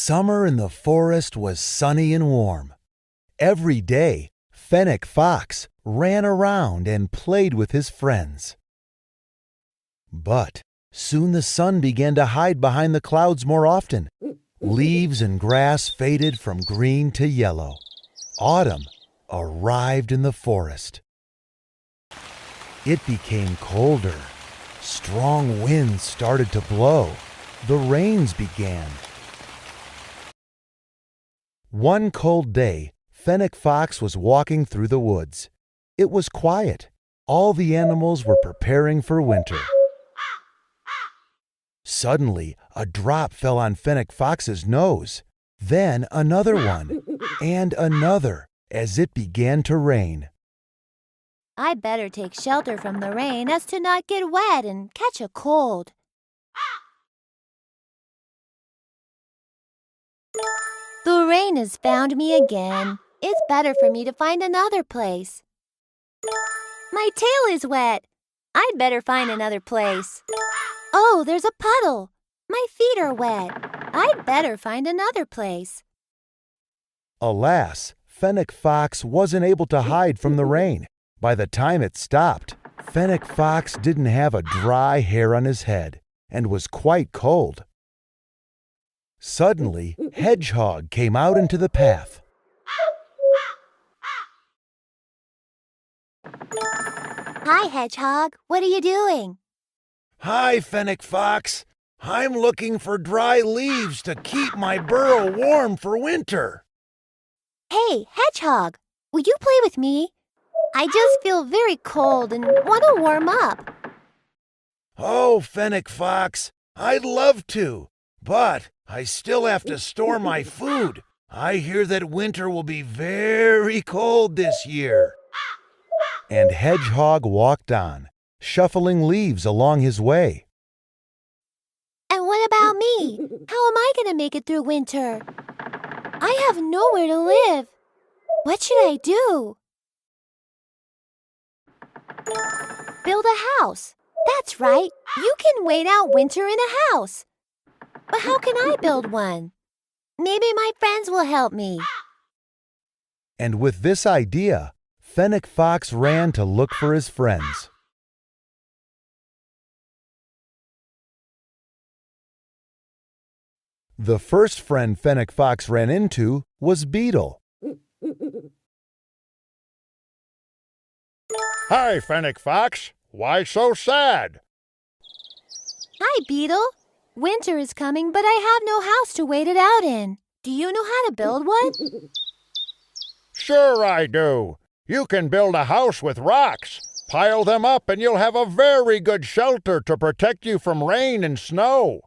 Summer in the forest was sunny and warm. Every day, Fennec Fox ran around and played with his friends. But soon the sun began to hide behind the clouds more often. Leaves and grass faded from green to yellow. Autumn arrived in the forest. It became colder. Strong winds started to blow. The rains began. One cold day, Fennec Fox was walking through the woods. It was quiet. All the animals were preparing for winter. Suddenly, a drop fell on Fennec Fox's nose. Then another one, and another, as it began to rain. I'd better take shelter from the rain as to not get wet and catch a cold. The rain has found me again. It's better for me to find another place. My tail is wet. I'd better find another place. Oh, there's a puddle. My feet are wet. I'd better find another place. Alas, Fennec Fox wasn't able to hide from the rain. By the time it stopped, Fennec Fox didn't have a dry hair on his head and was quite cold. Suddenly, Hedgehog came out into the path. Hi, Hedgehog. What are you doing? Hi, Fennec Fox. I'm looking for dry leaves to keep my burrow warm for winter. Hey, Hedgehog, will you play with me? I just feel very cold and want to warm up. Oh, Fennec Fox, I'd love to, but I still have to store my food. I hear that winter will be very cold this year. And Hedgehog walked on, shuffling leaves along his way. And what about me? How am I going to make it through winter? I have nowhere to live. What should I do? Build a house. That's right. You can wait out winter in a house. But how can I build one? Maybe my friends will help me. And with this idea, Fennec Fox ran to look for his friends. The first friend Fennec Fox ran into was Beetle. Hi, Fennec Fox. Why so sad? Hi, Beetle. Winter is coming, but I have no house to wait it out in. Do you know how to build one? Sure I do. You can build a house with rocks. Pile them up and you'll have a very good shelter to protect you from rain and snow.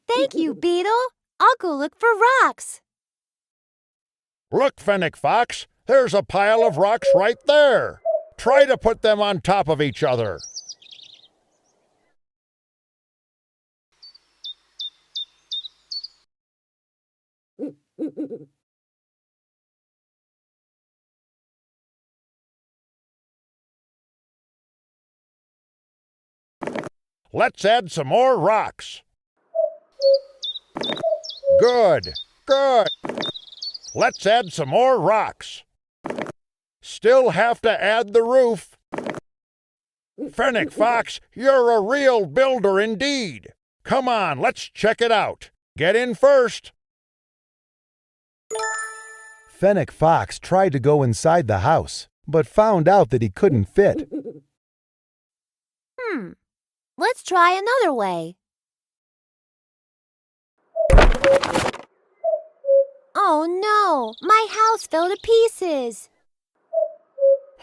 Thank you, Beetle. I'll go look for rocks. Look, Fennec Fox, there's a pile of rocks right there. Try to put them on top of each other. Let's add some more rocks. Good, good. Let's add some more rocks. Still have to add the roof. Fennec Fox, you're a real builder indeed. Come on, let's check it out. Get in first. Fennec Fox tried to go inside the house, but found out that he couldn't fit. Let's try another way. Oh no, my house fell to pieces.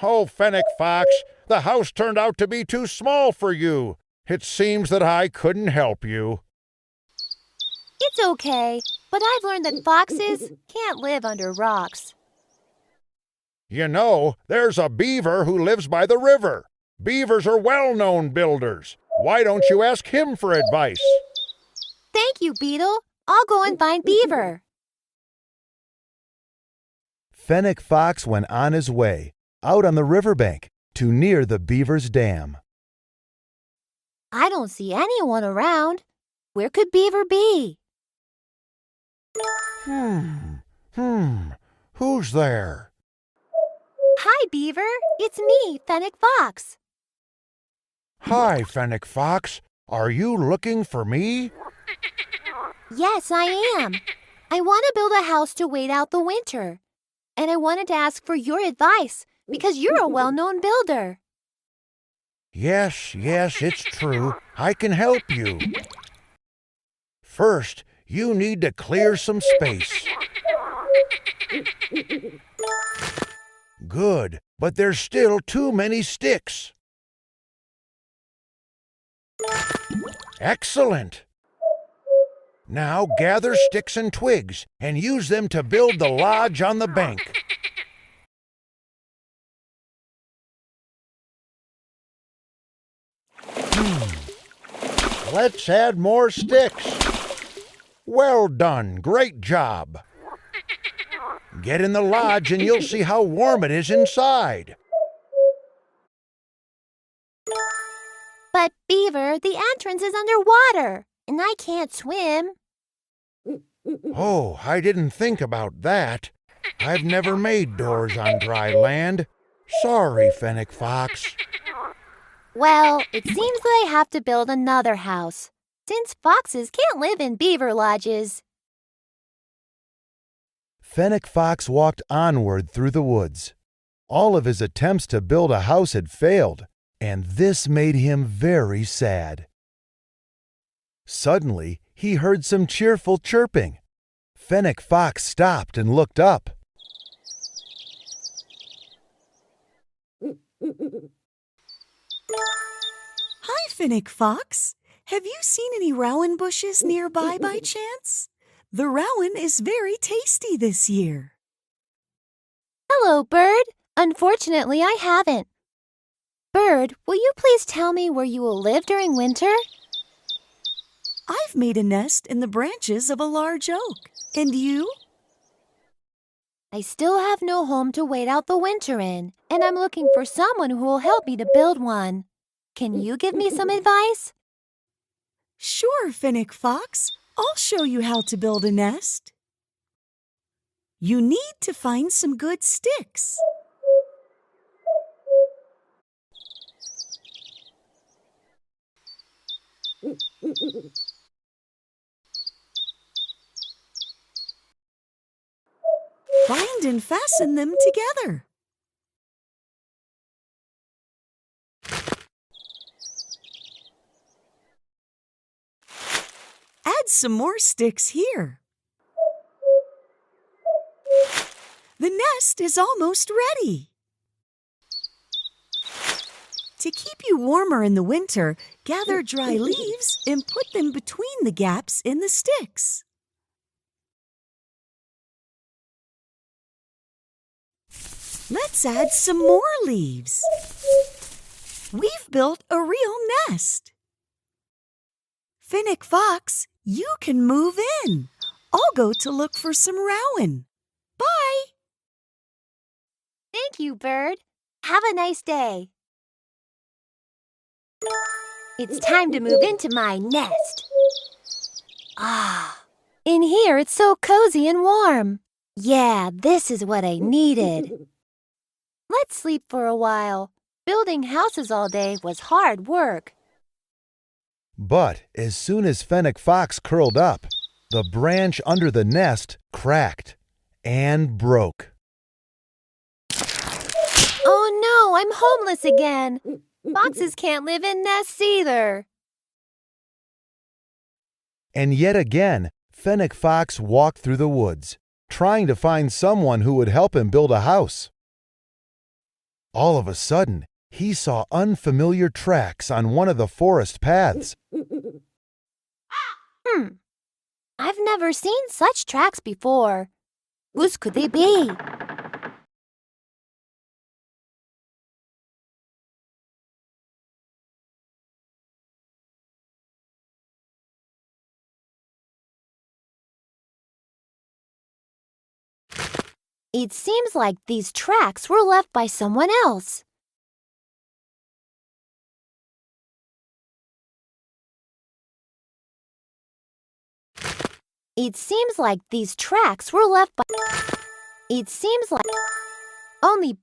Oh, Fennec Fox, the house turned out to be too small for you. It seems that I couldn't help you. It's okay, but I've learned that foxes can't live under rocks. You know, there's a beaver who lives by the river. Beavers are well-known builders. Why don't you ask him for advice? Thank you, Beetle. I'll go and find Beaver. Fennec Fox went on his way, out on the riverbank, to near the beaver's dam. I don't see anyone around. Where could Beaver be? Who's there? Hi, Beaver. It's me, Fennec Fox. Hi, Fennec Fox. Are you looking for me? Yes, I am. I want to build a house to wait out the winter. And I wanted to ask for your advice because you're a well-known builder. Yes, it's true. I can help you. First, you need to clear some space. Good, but there's still too many sticks. Excellent. Now gather sticks and twigs and use them to build the lodge on the bank. Let's add more sticks. Well done, great job. Get in the lodge and you'll see how warm it is inside. But, Beaver, the entrance is underwater, and I can't swim. Oh, I didn't think about that. I've never made doors on dry land. Sorry, Fennec Fox. Well, it seems that I have to build another house, since foxes can't live in beaver lodges. Fennec Fox walked onward through the woods. All of his attempts to build a house had failed, and this made him very sad. Suddenly, he heard some cheerful chirping. Fennec Fox stopped and looked up. Hi, Fennec Fox. Have you seen any rowan bushes nearby by chance? The rowan is very tasty this year. Hello, Bird. Unfortunately, I haven't. Bird, will you please tell me where you will live during winter? I've made a nest in the branches of a large oak. And you? I still have no home to wait out the winter in, and I'm looking for someone who will help me to build one. Can you give me some advice? Sure, Fennec Fox. I'll show you how to build a nest. You need to find some good sticks. Bind and fasten them together. Add some more sticks here. The nest is almost ready. To keep you warmer in the winter, gather dry leaves and put them between the gaps in the sticks. Let's add some more leaves. We've built a real nest. Fennec Fox, you can move in. I'll go to look for some rowan. Bye. Thank you, Bird. Have a nice day. It's time to move into my nest. In here it's so cozy and warm. Yeah, this is what I needed. Let's sleep for a while. Building houses all day was hard work. But as soon as Fennec Fox curled up, the branch under the nest cracked and broke. Oh no, I'm homeless again. Foxes can't live in nests either. And yet again, Fennec Fox walked through the woods, trying to find someone who would help him build a house. All of a sudden, he saw unfamiliar tracks on one of the forest paths. I've never seen such tracks before. Whose could they be? It seems like these tracks were left by someone else. It seems like these tracks were left by... It seems like... Only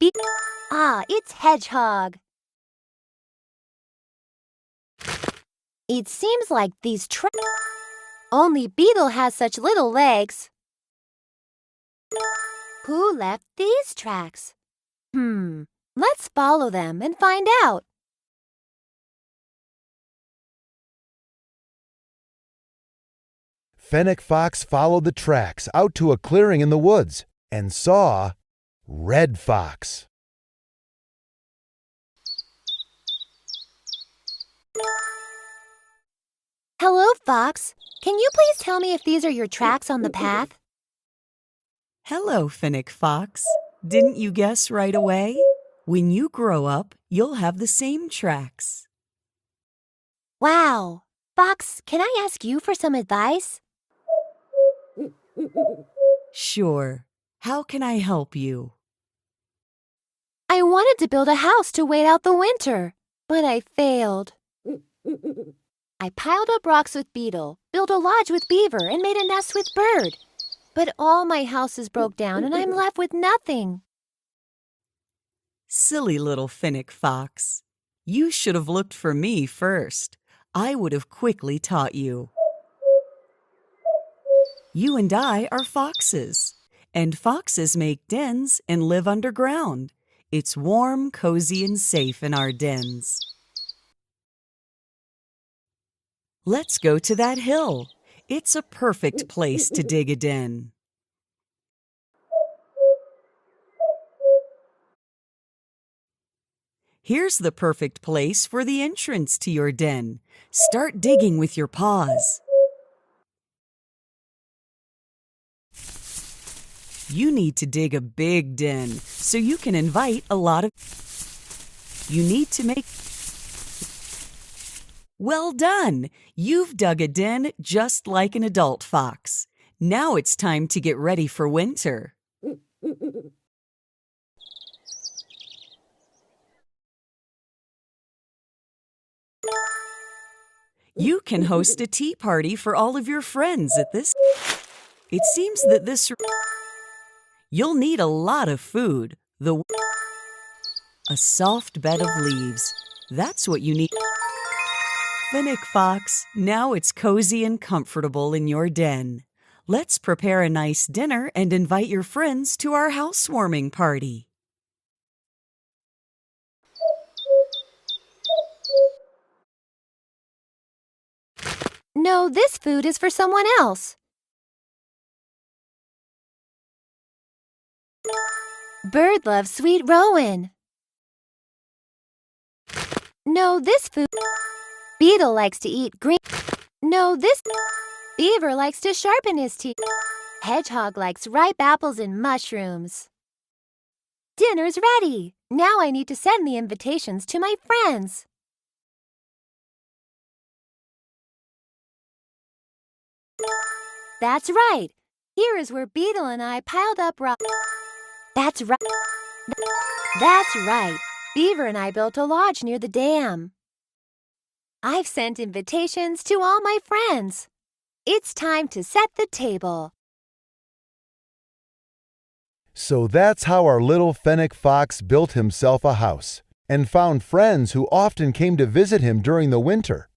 it's Hedgehog. It seems like these Only Beetle has such little legs. Who left these tracks? Let's follow them and find out. Fennec Fox followed the tracks out to a clearing in the woods and saw Red Fox. Hello, Fox. Can you please tell me if these are your tracks on the path? Hello, Fennec Fox. Didn't you guess right away? When you grow up, you'll have the same tracks. Wow. Fox, can I ask you for some advice? Sure. How can I help you? I wanted to build a house to wait out the winter, but I failed. I piled up rocks with Beetle, built a lodge with Beaver, and made a nest with Bird. But all my houses broke down and I'm left with nothing. Silly little Fennec Fox. You should have looked for me first. I would have quickly taught you. You and I are foxes, and foxes make dens and live underground. It's warm, cozy, and safe in our dens. Let's go to that hill. It's a perfect place to dig a den. Here's the perfect place for the entrance to your den. Start digging with your paws. You need to dig a big den so you can invite a lot of... You need to make... Well done! You've dug a den just like an adult fox. Now it's time to get ready for winter. You can host a tea party for all of your friends at this. It seems that this... You'll need a lot of food. A soft bed of leaves. That's what you need. Fennec Fox, now it's cozy and comfortable in your den. Let's prepare a nice dinner and invite your friends to our housewarming party. No, this food is for someone else. Bird loves sweet rowan. No, this food... Beetle likes to eat green... No, this... Beaver likes to sharpen his teeth. Hedgehog likes ripe apples and mushrooms. Dinner's ready. Now I need to send the invitations to my friends. That's right. Here is where Beetle and I piled up rocks. That's right. That's right. Beaver and I built a lodge near the dam. I've sent invitations to all my friends. It's time to set the table. So that's how our little Fennec Fox built himself a house and found friends who often came to visit him during the winter.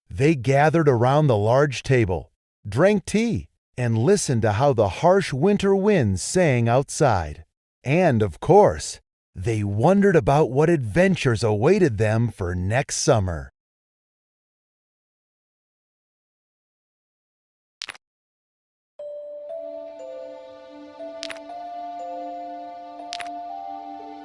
They gathered around the large table, drank tea, and listened to how the harsh winter winds sang outside. And, of course, they wondered about what adventures awaited them for next summer.